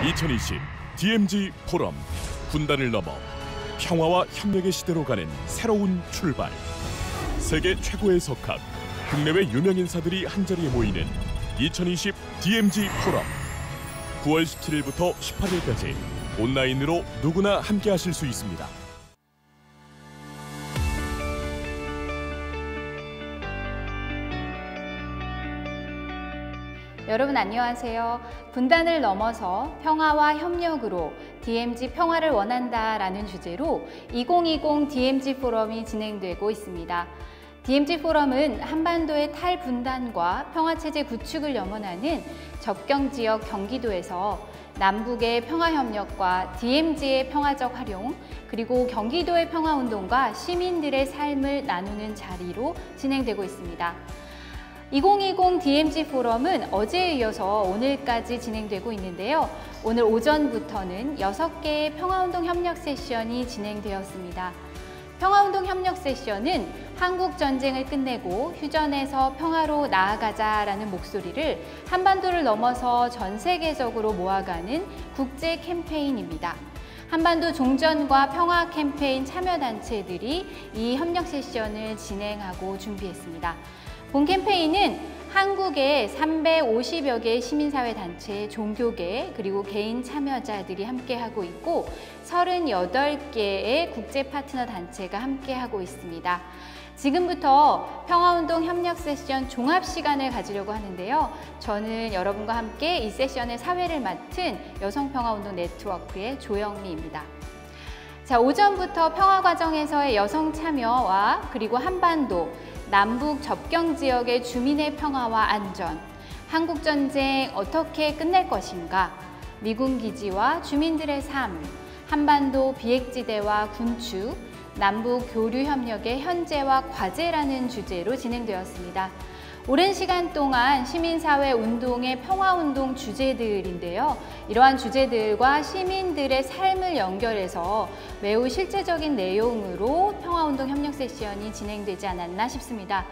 2020 DMZ 포럼 분단을 넘어 평화와 협력의 시대로 가는 새로운 출발. 세계 최고의 석학, 국내외 유명 인사들이 한자리에 모이는 2020 DMZ 포럼. 9월 17일부터 18일까지 온라인으로 누구나 함께하실 수 있습니다. 여러분 안녕하세요. 분단을 넘어서 평화와 협력으로 DMZ 평화를 원한다라는 주제로 2020 DMZ 포럼이 진행되고 있습니다. DMZ 포럼은 한반도의 탈분단과 평화체제 구축을 염원하는 접경지역 경기도에서 남북의 평화협력과 DMZ의 평화적 활용, 그리고 경기도의 평화운동과 시민들의 삶을 나누는 자리로 진행되고 있습니다. 2020 DMZ 포럼은 어제에 이어서 오늘까지 진행되고 있는데요. 오늘 오전부터는 6개의 평화운동 협력 세션이 진행되었습니다. 평화운동 협력 세션은 한국 전쟁을 끝내고 휴전에서 평화로 나아가자라는 목소리를 한반도를 넘어서 전 세계적으로 모아가는 국제 캠페인입니다. 한반도 종전과 평화 캠페인 참여단체들이 이 협력 세션을 진행하고 준비했습니다. 본 캠페인은 한국의 350여 개의 시민사회단체, 종교계, 그리고 개인 참여자들이 함께하고 있고 38개의 국제 파트너 단체가 함께하고 있습니다. 지금부터 평화운동 협력 세션 종합 시간을 가지려고 하는데요. 저는 여러분과 함께 이 세션의 사회를 맡은 여성평화운동 네트워크의 조영미입니다. 자, 오전부터 평화과정에서의 여성 참여와 그리고 한반도, 남북 접경 지역의 주민의 평화와 안전, 한국전쟁 어떻게 끝낼 것인가, 미군 기지와 주민들의 삶, 한반도 비핵지대와 군축, 남북 교류 협력의 현재와 과제라는 주제로 진행되었습니다. 오랜 시간 동안 시민사회 운동의 평화운동 주제들인데요. 이러한 주제들과 시민들의 삶을 연결해서 매우 실제적인 내용으로 평화운동 협력 세션이 진행되지 않았나 싶습니다.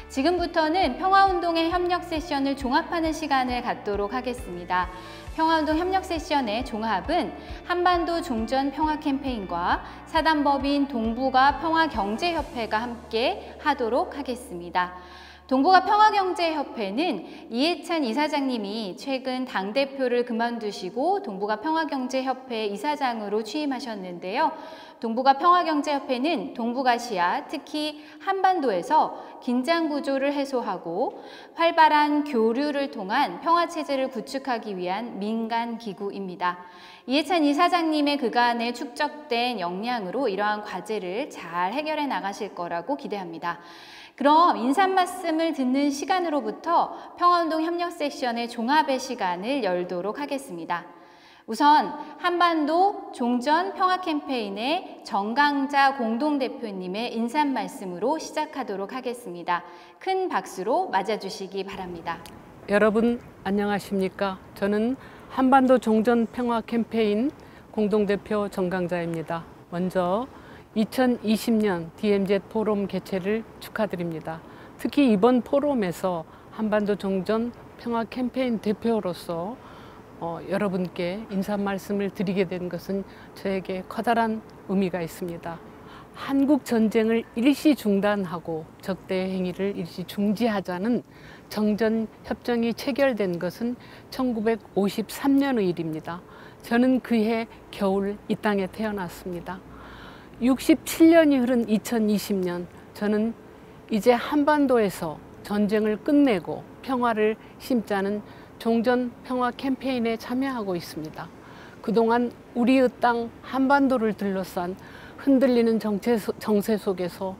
지금부터는 평화운동의 협력 세션을 종합하는 시간을 갖도록 하겠습니다. 평화운동 협력 세션의 종합은 한반도 종전 평화 캠페인과 사단법인 동북아 평화경제협회가 함께 하도록 하겠습니다. 동북아 평화경제협회는 이해찬 이사장님이 최근 당대표를 그만두시고 동북아 평화경제협회 이사장으로 취임하셨는데요. 동북아 평화경제협회는 동북아시아, 특히 한반도에서 긴장 구조를 해소하고 활발한 교류를 통한 평화체제를 구축하기 위한 민간 기구입니다. 이해찬 이사장님의 그간에 축적된 역량으로 이러한 과제를 잘 해결해 나가실 거라고 기대합니다. 그럼 인사 말씀을 듣는 시간으로부터 평화운동 협력 세션의 종합의 시간을 열도록 하겠습니다. 우선 한반도 종전 평화 캠페인의 정강자 공동대표님의 인사 말씀으로 시작하도록 하겠습니다. 큰 박수로 맞아주시기 바랍니다. 여러분 안녕하십니까? 저는 한반도 종전 평화 캠페인 공동대표 정강자입니다. 먼저 2020년 DMZ 포럼 개최를 축하드립니다. 특히 이번 포럼에서 한반도 종전 평화 캠페인 대표로서 여러분께 인사 말씀을 드리게 된 것은 저에게 커다란 의미가 있습니다. 한국 전쟁을 일시 중단하고 적대 행위를 일시 중지하자는 정전 협정이 체결된 것은 1953년의 일입니다. 저는 그해 겨울 이 땅에 태어났습니다. 67년이 흐른 2020년, 저는 이제 한반도에서 전쟁을 끝내고 평화를 심자는 종전 평화 캠페인에 참여하고 있습니다. 그동안 우리의 땅 한반도를 둘러싼 흔들리는 정세 속에서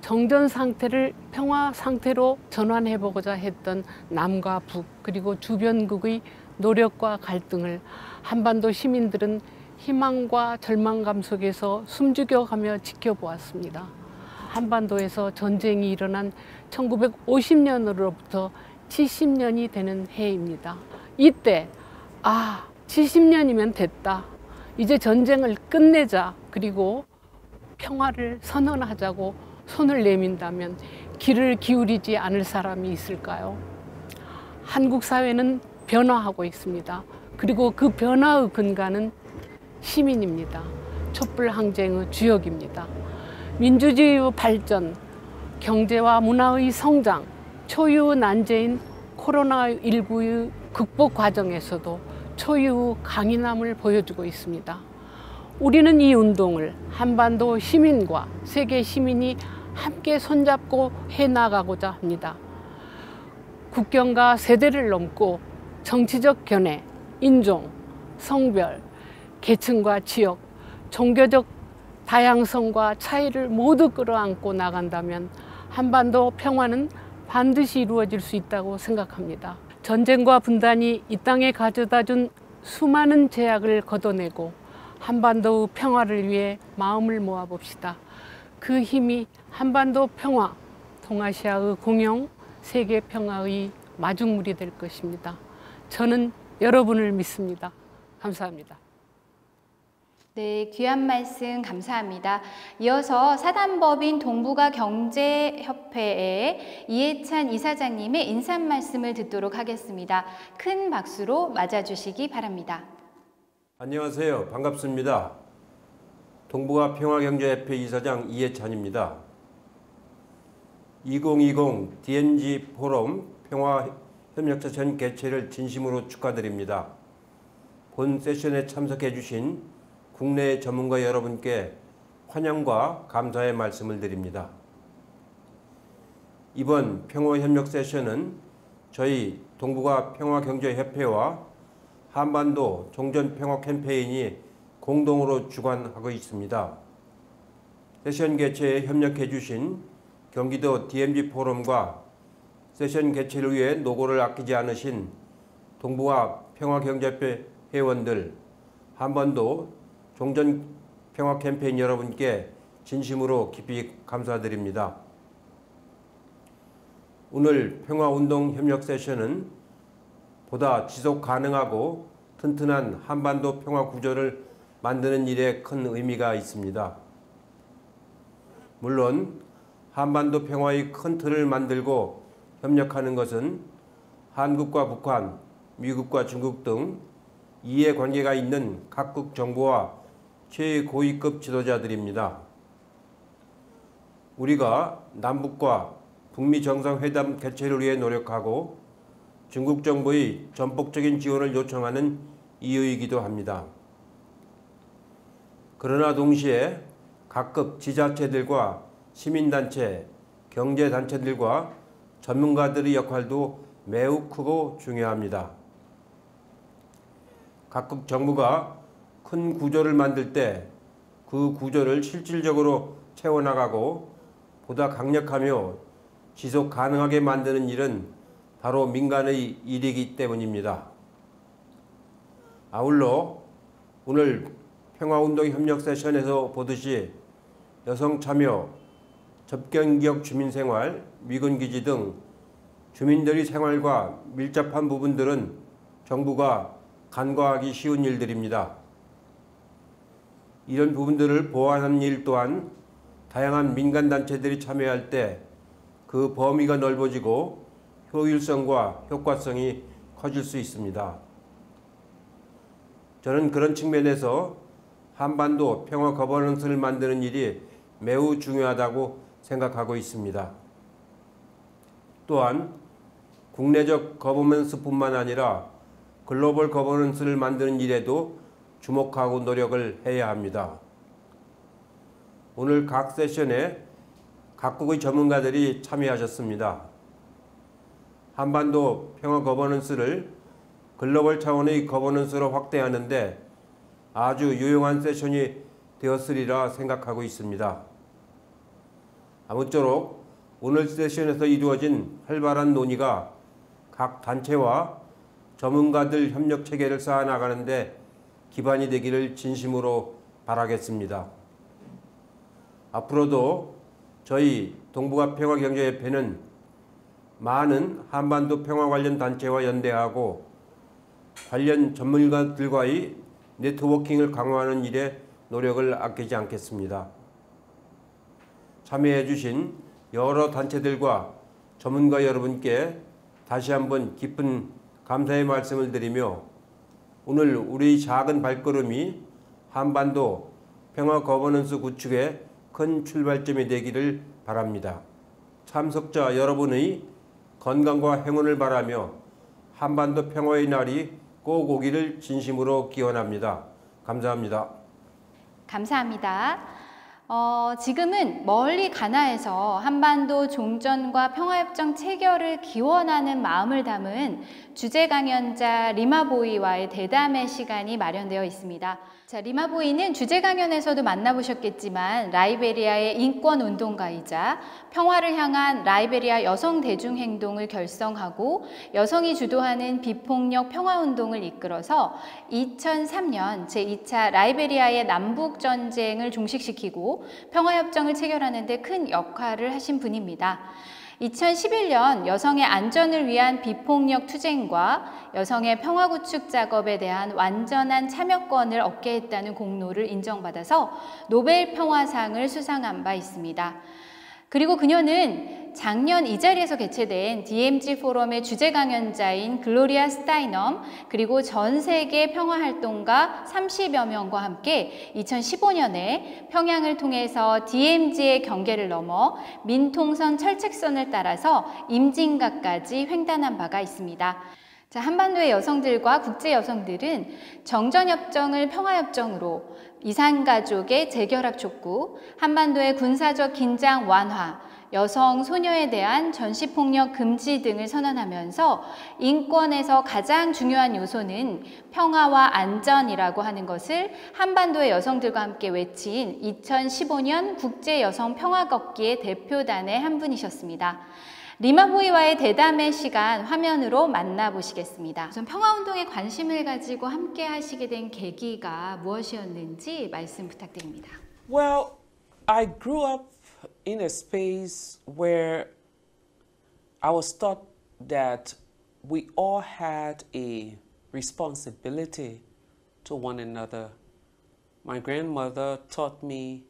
정전 상태를 평화 상태로 전환해보고자 했던 남과 북, 그리고 주변국의 노력과 갈등을 한반도 시민들은 희망과 절망감 속에서 숨죽여가며 지켜보았습니다. 한반도에서 전쟁이 일어난 1950년으로부터 70년이 되는 해입니다. 이때 70년이면 됐다. 이제 전쟁을 끝내자. 그리고 평화를 선언하자고 손을 내민다면 귀를 기울이지 않을 사람이 있을까요? 한국 사회는 변화하고 있습니다. 그리고 그 변화의 근간은 시민입니다. 촛불 항쟁의 주역입니다. 민주주의의 발전, 경제와 문화의 성장, 초유의 난제인 코로나19의 극복 과정에서도 초유의 강인함을 보여주고 있습니다. 우리는 이 운동을 한반도 시민과 세계 시민이 함께 손잡고 해나가고자 합니다. 국경과 세대를 넘고 정치적 견해, 인종, 성별, 계층과 지역, 종교적 다양성과 차이를 모두 끌어안고 나간다면 한반도 평화는 반드시 이루어질 수 있다고 생각합니다. 전쟁과 분단이 이 땅에 가져다준 수많은 제약을 걷어내고 한반도의 평화를 위해 마음을 모아봅시다. 그 힘이 한반도 평화, 동아시아의 공영, 세계 평화의 마중물이 될 것입니다. 저는 여러분을 믿습니다. 감사합니다. 네, 귀한 말씀 감사합니다. 이어서 사단법인 동북아 경제협회의 이해찬 이사장님의 인사 말씀을 듣도록 하겠습니다. 큰 박수로 맞아주시기 바랍니다. 안녕하세요. 반갑습니다. 동북아 평화경제협회 이사장 이해찬입니다. 2020 DMZ 포럼 평화협력세션 개최를 진심으로 축하드립니다. 본 세션에 참석해 주신 국내 전문가 여러분께 환영과 감사의 말씀을 드립니다. 이번 평화협력 세션은 저희 동북아 평화경제협회와 한반도 종전평화 캠페인이 공동으로 주관하고 있습니다. 세션 개최에 협력해 주신 경기도 DMZ 포럼과 세션 개최를 위해 노고를 아끼지 않으신 동북아 평화경제협회 회원들, 한반도 종전평화 캠페인 여러분께 진심으로 깊이 감사드립니다. 오늘 평화운동 협력 세션은 보다 지속 가능하고 튼튼한 한반도 평화 구조를 만드는 일에 큰 의미가 있습니다. 물론 한반도 평화의 큰 틀을 만들고 협력하는 것은 한국과 북한, 미국과 중국 등 이해관계가 있는 각국 정부와 최고위급 지도자들입니다. 우리가 남북과 북미 정상회담 개최를 위해 노력하고 중국 정부의 전폭적인 지원을 요청하는 이유이기도 합니다. 그러나 동시에 각급 지자체들과 시민단체, 경제단체들과 전문가들의 역할도 매우 크고 중요합니다. 각국 정부가 큰 구조를 만들 때 그 구조를 실질적으로 채워나가고 보다 강력하며 지속 가능하게 만드는 일은 바로 민간의 일이기 때문입니다. 아울러 오늘 평화운동협력 세션에서 보듯이 여성 참여, 접경지역 주민생활, 미군기지 등 주민들의 생활과 밀접한 부분들은 정부가 간과하기 쉬운 일들입니다. 이런 부분들을 보완하는 일 또한 다양한 민간단체들이 참여할 때 그 범위가 넓어지고 효율성과 효과성이 커질 수 있습니다. 저는 그런 측면에서 한반도 평화 거버넌스를 만드는 일이 매우 중요하다고 생각하고 있습니다. 또한 국내적 거버넌스뿐만 아니라 글로벌 거버넌스를 만드는 일에도 주목하고 노력을 해야 합니다. 오늘 각 세션에 각국의 전문가들이 참여하셨습니다. 한반도 평화 거버넌스를 글로벌 차원의 거버넌스로 확대하는 데 아주 유용한 세션이 되었으리라 생각하고 있습니다. 아무쪼록 오늘 세션에서 이루어진 활발한 논의가 각 단체와 전문가들 협력 체계를 쌓아나가는 데 기반이 되기를 진심으로 바라겠습니다. 앞으로도 저희 동북아 평화경제협회는 많은 한반도 평화 관련 단체와 연대하고 관련 전문가들과의 네트워킹을 강화하는 일에 노력을 아끼지 않겠습니다. 참여해 주신 여러 단체들과 전문가 여러분께 다시 한번 깊은 감사의 말씀을 드리며 오늘 우리 작은 발걸음이 한반도 평화 거버넌스 구축의 큰 출발점이 되기를 바랍니다. 참석자 여러분의 건강과 행운을 바라며 한반도 평화의 날이 꼭 오기를 진심으로 기원합니다. 감사합니다. 감사합니다. 지금은 멀리 가나에서 한반도 종전과 평화협정 체결을 기원하는 마음을 담은 주제 강연자 리마보이와의 대담의 시간이 마련되어 있습니다. 자, 리마보이는 주제 강연에서도 만나보셨겠지만 라이베리아의 인권운동가이자 평화를 향한 라이베리아 여성 대중행동을 결성하고 여성이 주도하는 비폭력 평화운동을 이끌어서 2003년 제2차 라이베리아의 남북전쟁을 종식시키고 평화협정을 체결하는 데 큰 역할을 하신 분입니다. 2011년 여성의 안전을 위한 비폭력 투쟁과 여성의 평화 구축 작업에 대한 완전한 참여권을 얻게 했다는 공로를 인정받아서 노벨 평화상을 수상한 바 있습니다. 그리고 그녀는 작년 이 자리에서 개최된 DMZ 포럼의 주제 강연자인 글로리아 스타이넘 그리고 전 세계 평화활동가 30여 명과 함께 2015년에 평양을 통해서 DMZ의 경계를 넘어 민통선 철책선을 따라서 임진각까지 횡단한 바가 있습니다. 자, 한반도의 여성들과 국제 여성들은 정전협정을 평화협정으로 이산가족의 재결합 촉구, 한반도의 군사적 긴장 완화, 여성, 소녀에 대한 전시폭력 금지 등을 선언하면서 인권에서 가장 중요한 요소는 평화와 안전이라고 하는 것을 한반도의 여성들과 함께 외친 2015년 국제여성평화걷기의 대표단의 한 분이셨습니다. 리마보이와의 대담의 시간 화면으로 만나보시겠습니다. 우선 평화운동에 관심을 가지고 함께 하시게 된 계기가 무엇이었는지 말씀 부탁드립니다. Well, I grew up in a space where I was taught that we all had a responsibility to one another. My grandmother taught me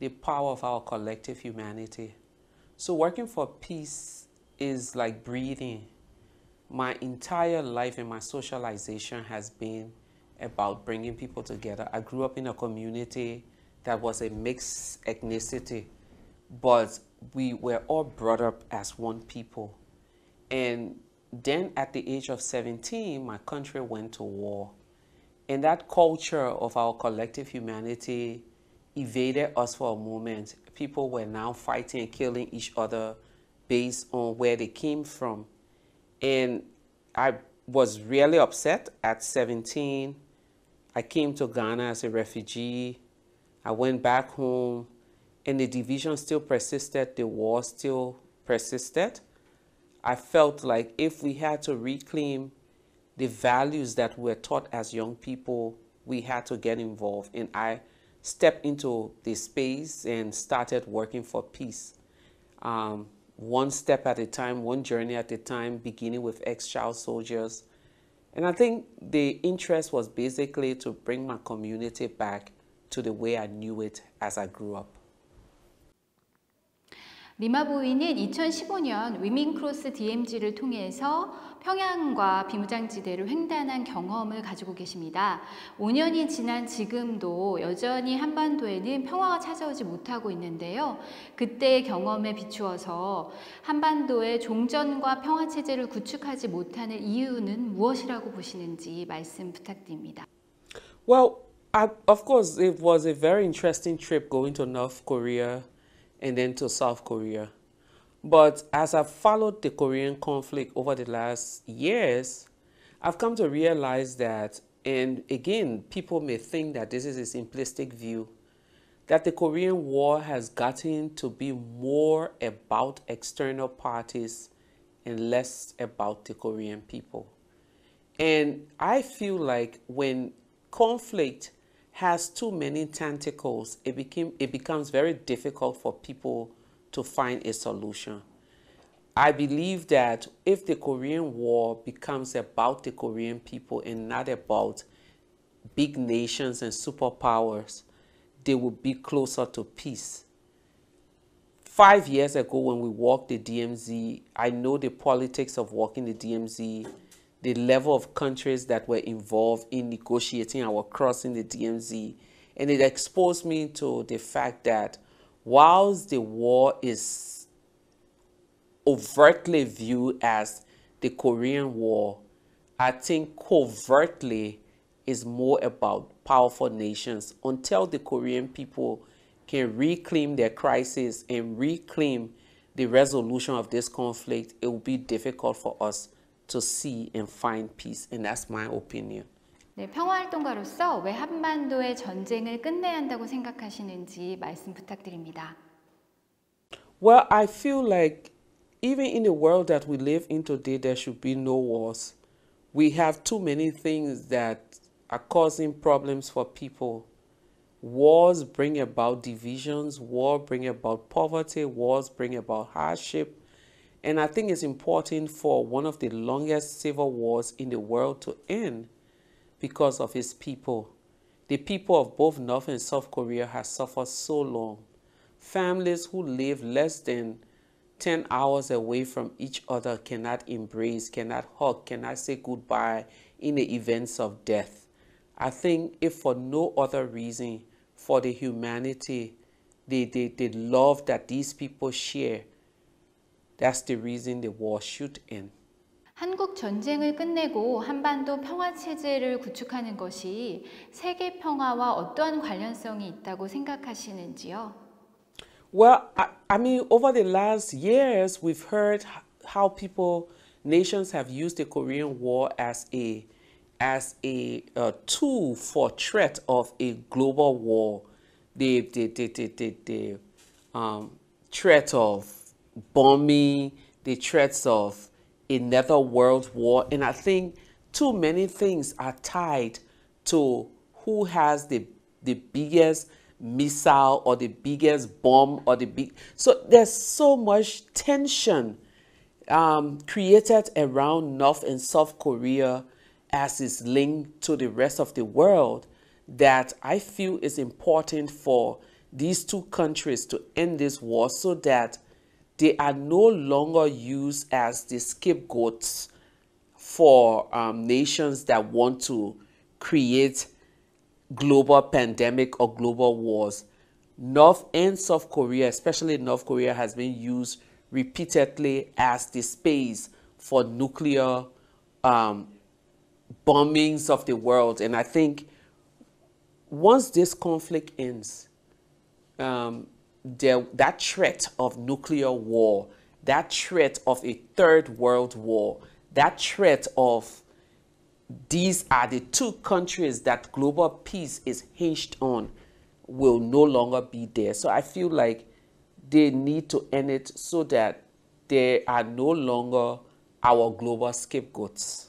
the power of our collective humanity. So working for peace is like breathing. My entire life and my socialization has been about bringing people together. I grew up in a community that was a mixed ethnicity, but we were all brought up as one people. And then at the age of 17, my country went to war. And that culture of our collective humanity evaded us for a moment. People were now fighting and killing each other based on where they came from. And I was really upset at 17. I came to Ghana as a refugee. I went back home and the division still persisted, the war still persisted. I felt like if we had to reclaim the values that we were taught as young people, we had to get involved. And I stepped into this space and started working for peace. One step at a time, one journey at a time, beginning with ex-child soldiers. And I think the interest was basically to bring my community back to the way I knew it as I grew up. 리마보이는 2015년 위민크로스 DMZ를 통해서 평양과 비무장지대를 횡단한 경험을 가지고 계십니다. 5년이 지난 지금도 여전히 한반도에는 평화가 찾아오지 못하고 있는데요. 그때의 경험에 비추어서 한반도의 종전과 평화체제를 구축하지 못하는 이유는 무엇이라고 보시는지 말씀 부탁드립니다. Well, of course, it was a very interesting trip going to North Korea and then to South Korea. But as I've followed the Korean conflict over the last years, I've come to realize that, and again, people may think that this is a simplistic view, that the Korean War has gotten to be more about external parties and less about the Korean people. And I feel like when conflict has too many tentacles, it becomes very difficult for people to find a solution. I believe that if the Korean War becomes about the Korean people and not about big nations and superpowers, they will be closer to peace. 5 years ago when we walked the DMZ, I know the politics of walking the DMZ the level of countries that were involved in negotiating our crossing the DMZ. And it exposed me to the fact that whilst the war is overtly viewed as the Korean War, I think covertly is more about powerful nations. Until the Korean people can reclaim their crisis and reclaim the resolution of this conflict, it will be difficult for us to see and find peace. And that's my opinion. 네, 평화활동가로서 왜 한반도의 전쟁을 끝내야 한다고 생각하시는지 말씀 부탁드립니다. Well, I feel like even in the world that we live in today, there should be no wars. We have too many things that are causing problems for people. Wars bring about divisions, wars bring about poverty, wars bring about hardship. And I think it's important for one of the longest civil wars in the world to end because of its people. The people of both North and South Korea have suffered so long. Families who live less than 10 hours away from each other cannot embrace, cannot hug, cannot say goodbye in the events of death. I think if for no other reason, for the humanity, the love that these people share, that's the reason the war should end. 한국 전쟁을 끝내고 한반도 평화 체제를 구축하는 것이 세계 평화와 어떠한 관련성이 있다고 생각하시는지요? Well, I mean, over the last years, we've heard how nations have used the Korean War as a tool for threat of a global war. The threat of bombing, the threats of another world war. And I think too many things are tied to who has the biggest missile or the biggest bomb or so there's so much tension created around North and South Korea as is linked to the rest of the world that I feel is important for these two countries to end this war so that they are no longer used as the scapegoats for nations that want to create global pandemic or global wars. North and South Korea, especially North Korea, has been used repeatedly as the space for nuclear bombings of the world. And I think once this conflict ends, that threat of nuclear war, that threat of a third world war, that threat of these are the two countries that global peace is hinged on will no longer be there. So I feel like they need to end it so that they are no longer our global scapegoats.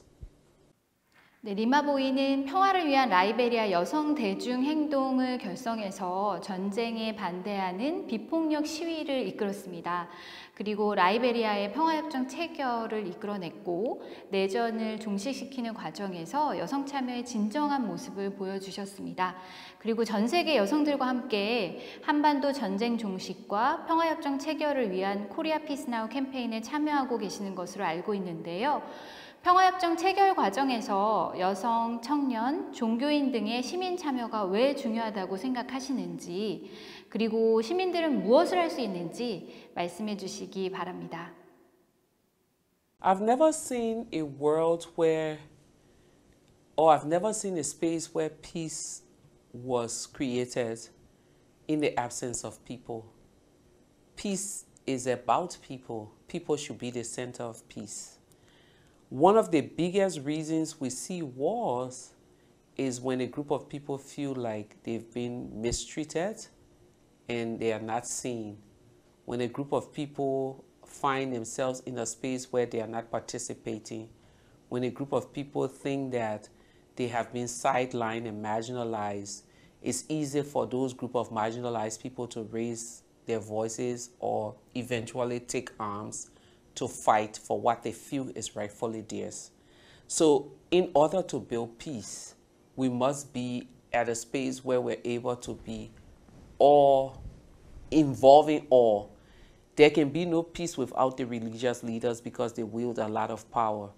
네, 리마보이는 평화를 위한 라이베리아 여성 대중 행동을 결성해서 전쟁에 반대하는 비폭력 시위를 이끌었습니다. 그리고 라이베리아의 평화협정 체결을 이끌어냈고 내전을 종식시키는 과정에서 여성 참여의 진정한 모습을 보여주셨습니다. 그리고 전 세계 여성들과 함께 한반도 전쟁 종식과 평화협정 체결을 위한 코리아 피스 나우 캠페인에 참여하고 계시는 것으로 알고 있는데요. 평화협정 체결 과정에서 여성, 청년, 종교인 등의 시민 참여가 왜 중요하다고 생각하시는지 그리고 시민들은 무엇을 할 수 있는지 말씀해 주시기 바랍니다. I've never seen a world where, or I've never seen a space where peace was created in the absence of people. Peace is about people. People should be the center of peace. One of the biggest reasons we see wars is when a group of people feel like they've been mistreated and they are not seen. When a group of people find themselves in a space where they are not participating. When a group of people think that they have been sidelined and marginalized, it's easy for those group of marginalized people to raise their voices or eventually take arms to fight for what they feel is rightfully theirs. So in order to build peace, we must be at a space where we're able to be all, involving all. There can be no peace without the religious leaders because they wield a lot of power.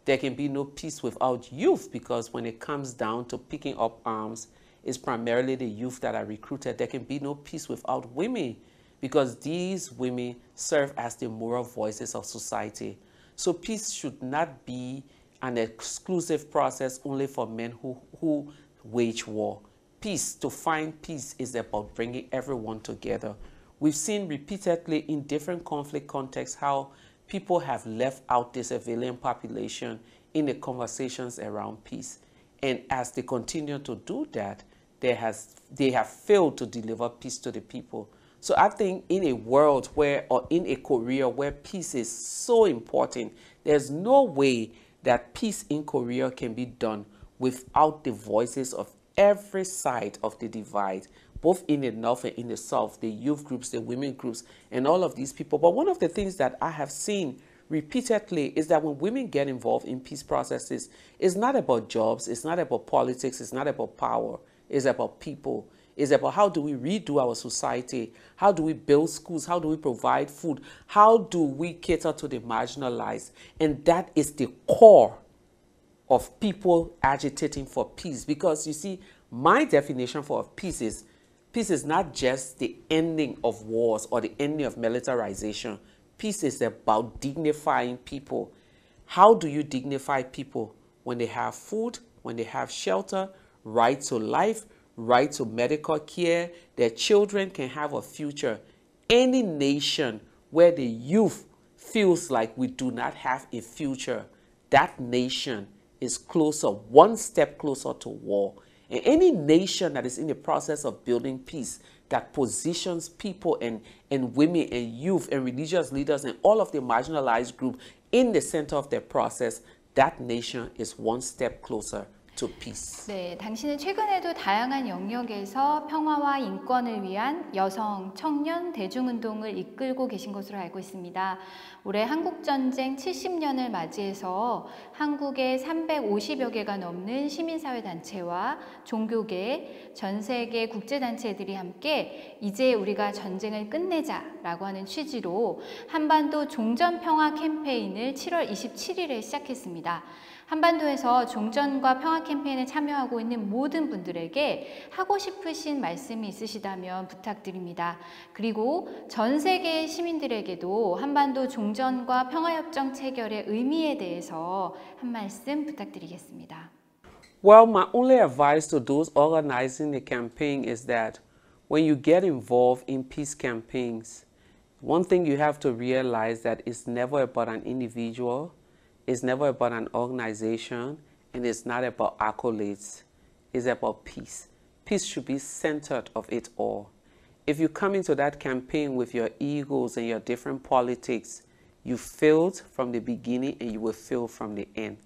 there can be no peace without youth, because when it comes down to picking up arms, it's primarily the youth that are recruited. There can be no peace without women, because these women serve as the moral voices of society. So peace should not be an exclusive process only for men who wage war. Peace, to find peace, is about bringing everyone together. We've seen repeatedly in different conflict contexts how people have left out the civilian population in the conversations around peace. And as they continue to do that, they have failed to deliver peace to the people. So I think in a world where, or in a Korea where peace is so important, there's no way that peace in Korea can be done without the voices of every side of the divide, both in the North and in the South, the youth groups, the women groups, and all of these people. But one of the things that I have seen repeatedly is that when women get involved in peace processes, it's not about jobs, it's not about politics, it's not about power, it's about people. It's about how do we redo our society, how do we build schools, how do we provide food, how do we cater to the marginalized. And that is the core of people agitating for peace. Because you see, my definition for peace is not just the ending of wars or the ending of militarization. Peace is about dignifying people. How do you dignify people? When they have food, when they have shelter, right to life, right to medical care, their children can have a future. Any nation where the youth feels like we do not have a future, that nation is closer, one step closer to war. And any nation that is in the process of building peace, that positions people and women and youth and religious leaders and all of the marginalized group in the center of their process, that nation is one step closer to peace. 네, 당신은 최근에도 다양한 영역에서 평화와 인권을 위한 여성, 청년, 대중운동을 이끌고 계신 것으로 알고 있습니다. 올해 한국전쟁 70년을 맞이해서 한국의 350여 개가 넘는 시민사회단체와 종교계, 전 세계 국제단체들이 함께 이제 우리가 전쟁을 끝내자라고 하는 취지로 한반도 종전평화 캠페인을 7월 27일에 시작했습니다. 한반도에서 종전과 평화 캠페인에 참여하고 있는 모든 분들에게 하고 싶으신 말씀이 있으시다면 부탁드립니다. 그리고 전 세계의 시민들에게도 한반도 종전과 평화협정 체결의 의미에 대해서 한 말씀 부탁드리겠습니다. Well, my only advice to those organizing the campaign is that when you get involved in peace campaigns, one thing you have to realize that it's never about an individual. It's never about an organization, and it's not about accolades. It's about peace. Peace should be centered of it all. If you come into that campaign with your egos and your different politics, you failed from the beginning and you will fail from the end.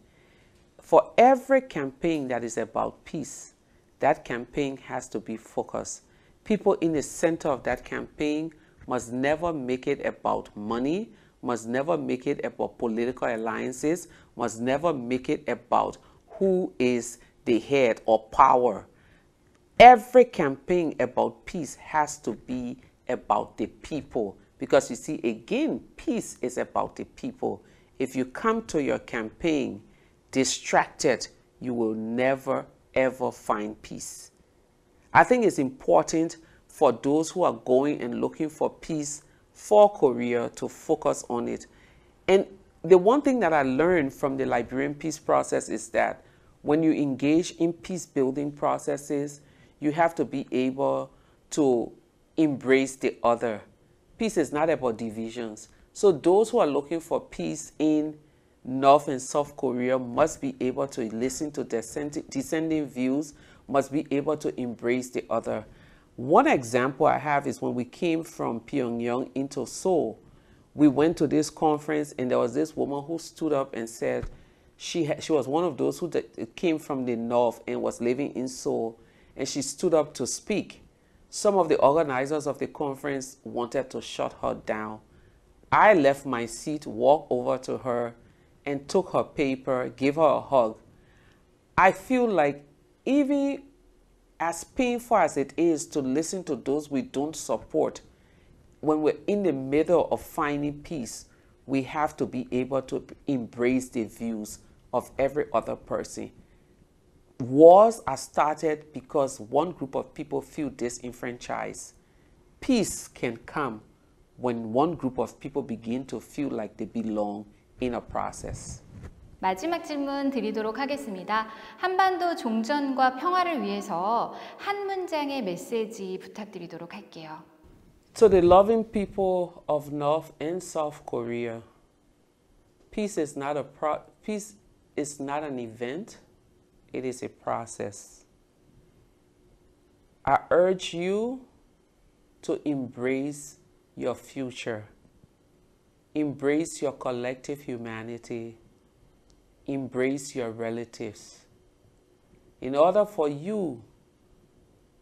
For every campaign that is about peace, that campaign has to be focused. People in the center of that campaign must never make it about money, must never make it about political alliances, must never make it about who is the head or power. Every campaign about peace has to be about the people, because you see, again, peace is about the people. If you come to your campaign distracted, you will never ever find peace. I think it's important for those who are going and looking for peace for Korea to focus on it. And the one thing that I learned from the Liberian peace process is that when you engage in peace building processes, you have to be able to embrace the other. Peace is not about divisions. So those who are looking for peace in North and South Korea must be able to listen to dissenting views, must be able to embrace the other. One example I have is when we came from Pyongyang into Seoul, we went to this conference and there was this woman who stood up and said she was one of those who came from the North and was living in Seoul, and she stood up to speak. Some of the organizers of the conference wanted to shut her down. I left my seat, walked over to her and took her paper, gave her a hug. I feel like even as painful as it is to listen to those we don't support, when we're in the middle of finding peace, we have to be able to embrace the views of every other person. Wars are started because one group of people feel disenfranchised. Peace can come when one group of people begin to feel like they belong in a process. 마지막 질문 드리도록 하겠습니다. 한반도 종전과 평화를 위해서 한 문장의 메시지 부탁드리도록 할게요. To the loving people of North and South Korea, peace is not an event, it is a process. I urge you to embrace your future, embrace your collective humanity, embrace your relatives. In order for you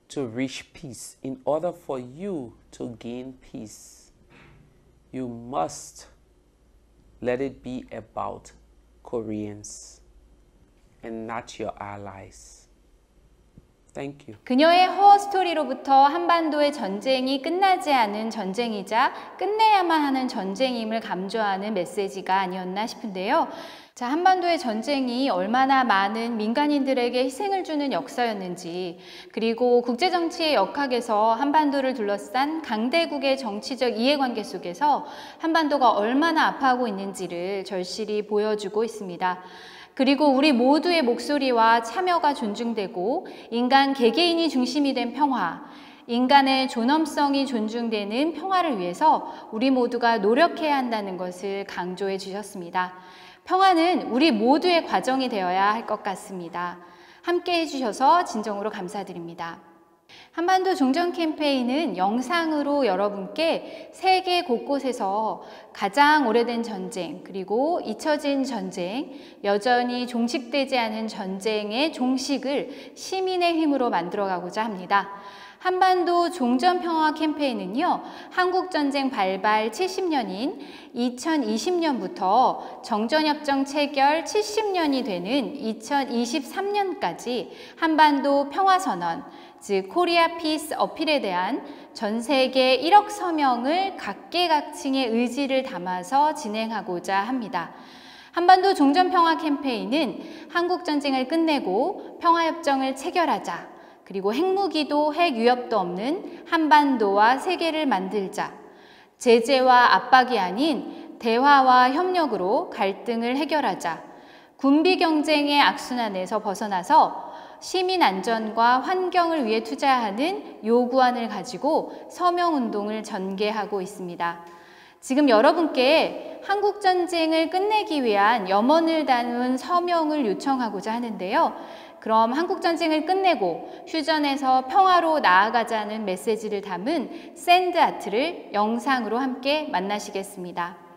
to reach peace, in order for you to gain peace, you must let it be about Koreans and not your allies. Thank you. 그녀의 허 스토리로부터 한반도의 전쟁이 끝나지 않은 전쟁이자 끝내야만 하는 전쟁임을 강조하는 메시지가 아니었나 싶은데요. 자, 한반도의 전쟁이 얼마나 많은 민간인들에게 희생을 주는 역사였는지, 그리고 국제정치의 역학에서 한반도를 둘러싼 강대국의 정치적 이해관계 속에서 한반도가 얼마나 아파하고 있는지를 절실히 보여주고 있습니다. 그리고 우리 모두의 목소리와 참여가 존중되고 인간 개개인이 중심이 된 평화, 인간의 존엄성이 존중되는 평화를 위해서 우리 모두가 노력해야 한다는 것을 강조해 주셨습니다. 평화는 우리 모두의 과정이 되어야 할 것 같습니다. 함께 해주셔서 진정으로 감사드립니다. 한반도 종전 캠페인은 영상으로 여러분께 세계 곳곳에서 가장 오래된 전쟁, 그리고 잊혀진 전쟁, 여전히 종식되지 않은 전쟁의 종식을 시민의 힘으로 만들어가고자 합니다. 한반도 종전평화 캠페인은요, 한국전쟁 발발 70년인 2020년부터 정전협정 체결 70년이 되는 2023년까지 한반도 평화선언, 즉 코리아 피스 어필에 대한 전 세계 1억 서명을 각계각층의 의지를 담아서 진행하고자 합니다. 한반도 종전평화 캠페인은 한국전쟁을 끝내고 평화협정을 체결하자, 그리고 핵무기도 핵위협도 없는 한반도와 세계를 만들자, 제재와 압박이 아닌 대화와 협력으로 갈등을 해결하자, 군비경쟁의 악순환에서 벗어나서 시민 안전과 환경을 위해 투자하는 요구안을 가지고 서명운동을 전개하고 있습니다. 지금 여러분께 한국전쟁을 끝내기 위한 염원을 담은 서명을 요청하고자 하는데요. 그럼 한국전쟁을 끝내고 휴전에서 평화로 나아가자는 메시지를 담은 샌드 아트를 영상으로 함께 만나시겠습니다.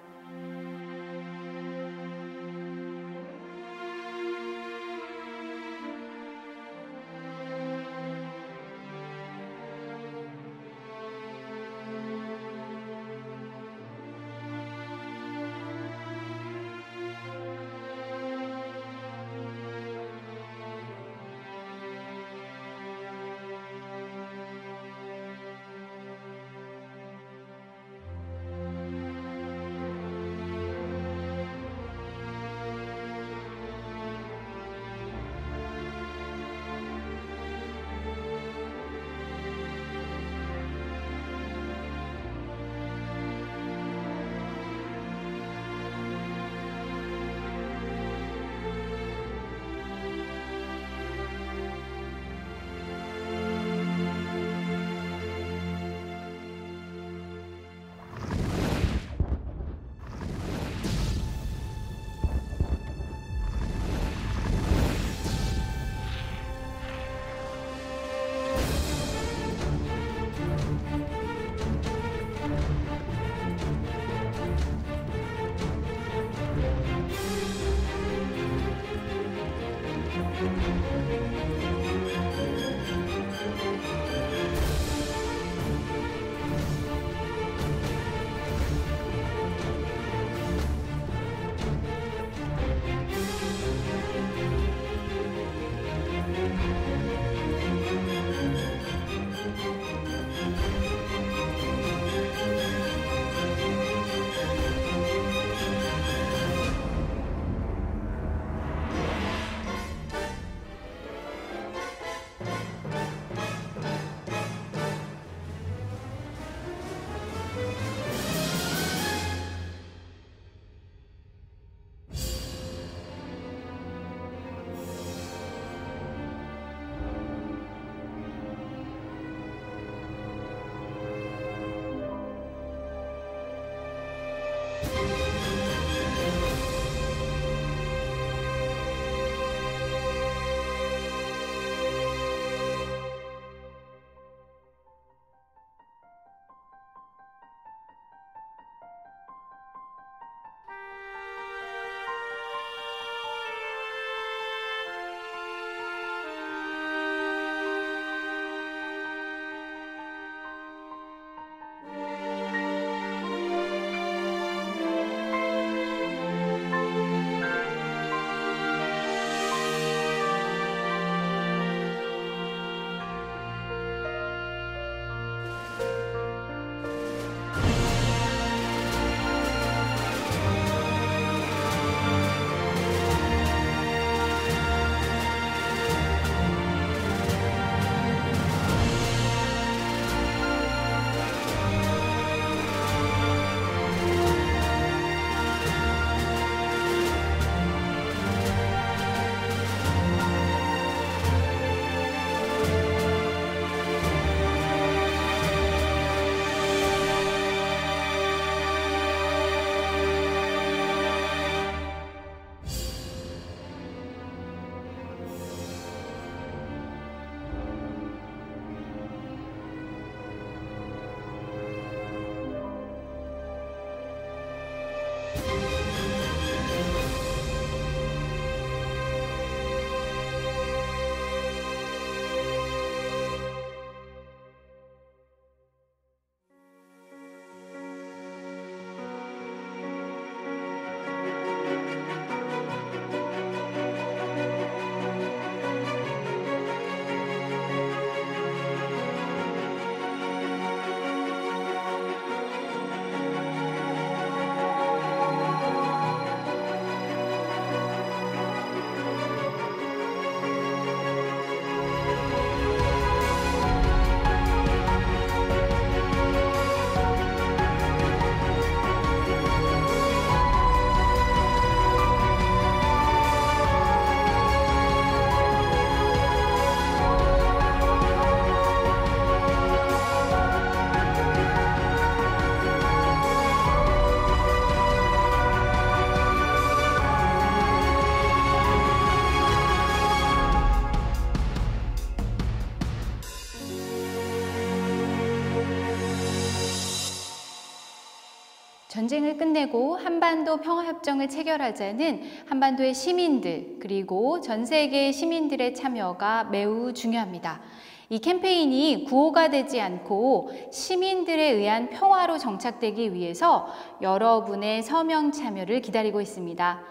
전쟁을 끝내고 한반도 평화협정을 체결하자는 한반도의 시민들 그리고 전 세계 시민들의 참여가 매우 중요합니다. 이 캠페인이 구호가 되지 않고 시민들에 의한 평화로 정착되기 위해서 여러분의 서명 참여를 기다리고 있습니다.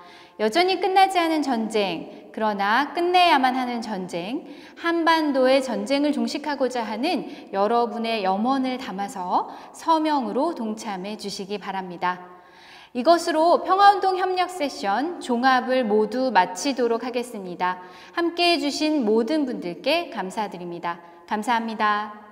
여전히 끝나지 않은 전쟁, 그러나 끝내야만 하는 전쟁, 한반도의 전쟁을 종식하고자 하는 여러분의 염원을 담아서 서명으로 동참해 주시기 바랍니다. 이것으로 평화운동 협력 세션 종합을 모두 마치도록 하겠습니다. 함께해 주신 모든 분들께 감사드립니다. 감사합니다.